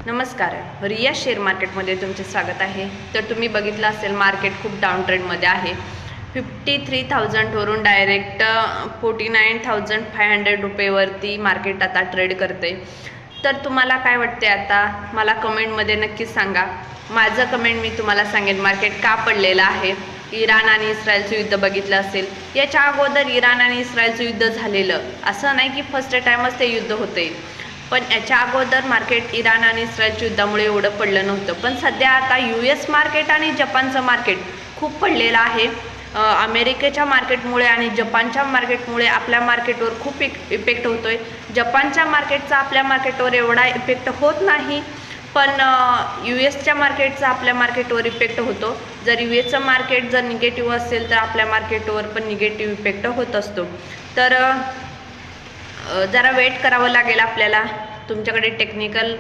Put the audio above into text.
नमस्कार, रिया शेअर मार्केटमध्ये तुमचे स्वागत आहे. तर तुम्ही बघितलं असेल मार्केट खूप डाऊन ट्रेंडमध्ये आहे. 53,000वरून डायरेक्ट 49,500 रुपयेवरती मार्केट आता ट्रेड करते. तर तुम्हाला काय वाटते आता मला कमेंटमध्ये नक्कीच सांगा. माझं कमेंट मी तुम्हाला सांगेन मार्केट का पडलेलं आहे. इराण आणि इस्रायलचं युद्ध बघितलं असेल. याच्या अगोदर इराण आणि इस्रायलचं युद्ध झालेलं, असं नाही की फर्स्ट टाइमच ते युद्ध होते, पण याच्या अगोदर मार्केट इराण आणि इस्रायलच्या युद्धामुळे एवढं पडलं नव्हतं. पण सध्या आता US मार्केट आणि जपानचं मार्केट खूप पडलेलं आहे. अमेरिकेच्या मार्केटमुळे आणि जपानच्या मार्केटमुळे आपल्या मार्केटवर खूप इफेक्ट होतोय. जपानच्या मार्केटचा आपल्या मार्केटवर एवढा इफेक्ट होत नाही, पण USच्या मार्केटचा आपल्या मार्केटवर इफेक्ट होतो. जर USचं मार्केट जर निगेटिव्ह असेल तर आपल्या मार्केटवर पण निगेटिव्ह इफेक्ट होत असतो. तर जरा वेट करावं लागेल आपल्याला. तुमच्याकडे टेक्निकल